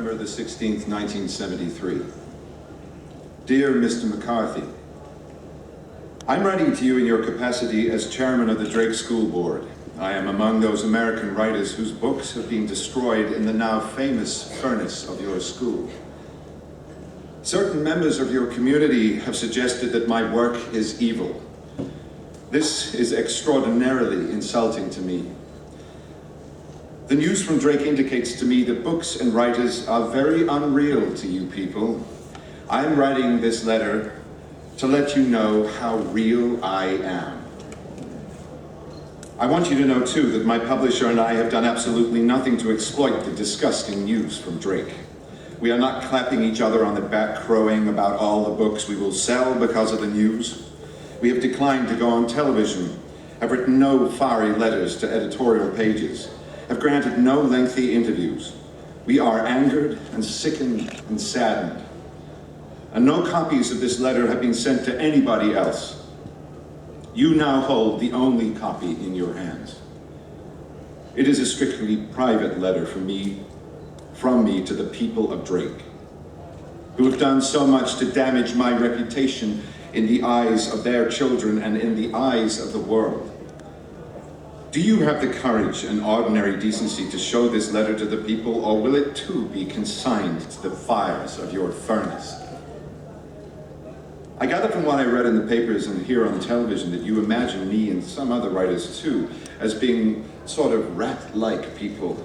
November the 16th, 1973. Dear Mr. McCarthy, I'm writing to you in your capacity as chairman of the Drake School Board. I am among those American writers whose books have been destroyed in the now famous furnace of your school. Certain members of your community have suggested that my work is evil. This is extraordinarily insulting to me. The news from Drake indicates to me that books and writers are very unreal to you people. I'm writing this letter to let you know how real I am. I want you to know too that my publisher and I have done absolutely nothing to exploit the disgusting news from Drake. We are not clapping each other on the back crowing about all the books we will sell because of the news. We have declined to go on television, have written no fiery letters to editorial pages, have granted no lengthy interviews. We are angered and sickened and saddened. And no copies of this letter have been sent to anybody else. You now hold the only copy in your hands. It is a strictly private letter from me to the people of Drake, who have done so much to damage my reputation in the eyes of their children and in the eyes of the world. Do you have the courage and ordinary decency to show this letter to the people, or will it too be consigned to the fires of your furnace? I gather from what I read in the papers and hear on television that you imagine me and some other writers too as being sort of rat-like people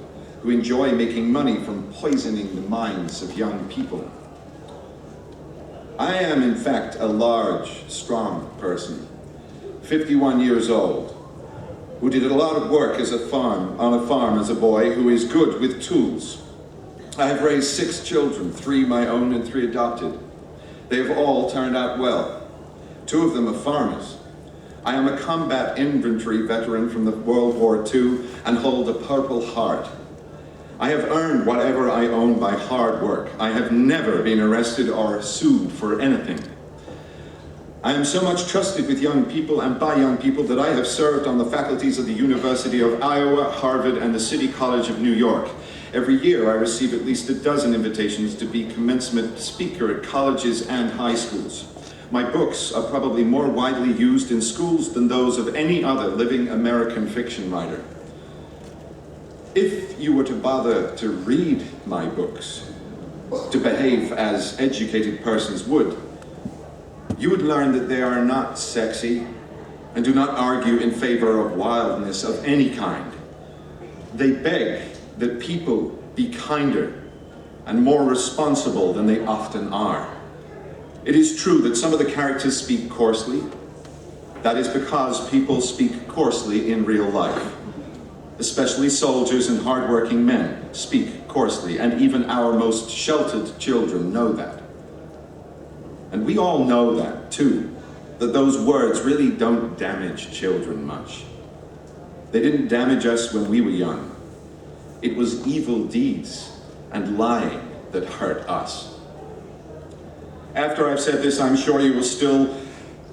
who enjoy making money from poisoning the minds of young people. I am, in fact, a large, strong person, 51 years old, who did a lot of work on a farm as a boy, who is good with tools. I have raised 6 children, 3 my own and 3 adopted. They have all turned out well. 2 of them are farmers. I am a combat infantry veteran from the World War II and hold a Purple Heart. I have earned whatever I own by hard work. I have never been arrested or sued for anything. I am so much trusted with young people and by young people that I have served on the faculties of the University of Iowa, Harvard, and the City College of New York. Every year I receive at least a dozen invitations to be commencement speaker at colleges and high schools. My books are probably more widely used in schools than those of any other living American fiction writer. If you were to bother to read my books, to behave as educated persons would, you would learn that they are not sexy and do not argue in favor of wildness of any kind. They beg that people be kinder and more responsible than they often are. It is true that some of the characters speak coarsely. That is because people speak coarsely in real life. Especially soldiers and hardworking men speak coarsely, and even our most sheltered children know that. And we all know that, too, that those words really don't damage children much. They didn't damage us when we were young. It was evil deeds and lying that hurt us. After I've said this, I'm sure you will still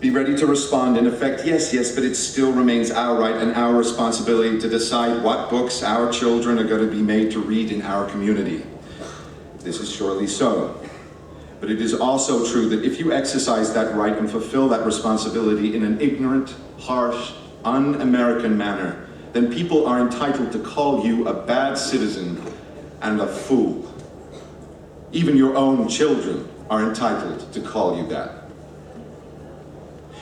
be ready to respond in effect, yes, but it still remains our right and our responsibility to decide what books our children are going to be made to read in our community. This is surely so. But it is also true that if you exercise that right and fulfill that responsibility in an ignorant, harsh, un-American manner, then people are entitled to call you a bad citizen and a fool. Even your own children are entitled to call you that.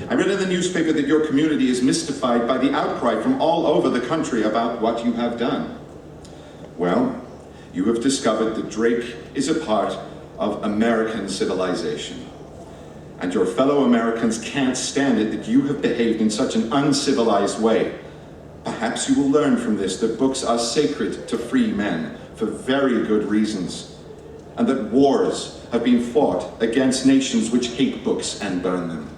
I read in the newspaper that your community is mystified by the outcry from all over the country about what you have done. Well, you have discovered that Drake is a part of American civilization. And your fellow Americans can't stand it that you have behaved in such an uncivilized way. Perhaps you will learn from this that books are sacred to free men for very good reasons, and that wars have been fought against nations which hate books and burn them.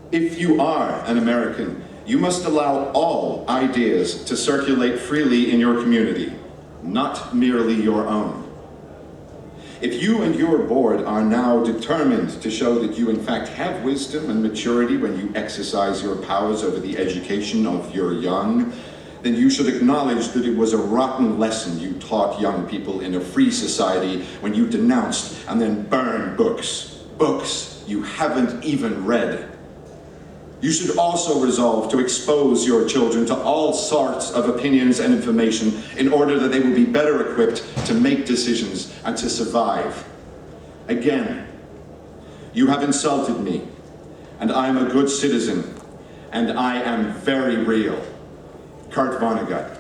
If you are an American, you must allow all ideas to circulate freely in your community, not merely your own. If you and your board are now determined to show that you in fact have wisdom and maturity when you exercise your powers over the education of your young, then you should acknowledge that it was a rotten lesson you taught young people in a free society when you denounced and then burned books. Books you haven't even read. You should also resolve to expose your children to all sorts of opinions and information in order that they will be better equipped to make decisions and to survive. Again, you have insulted me, and I am a good citizen, and I am very real. Kurt Vonnegut.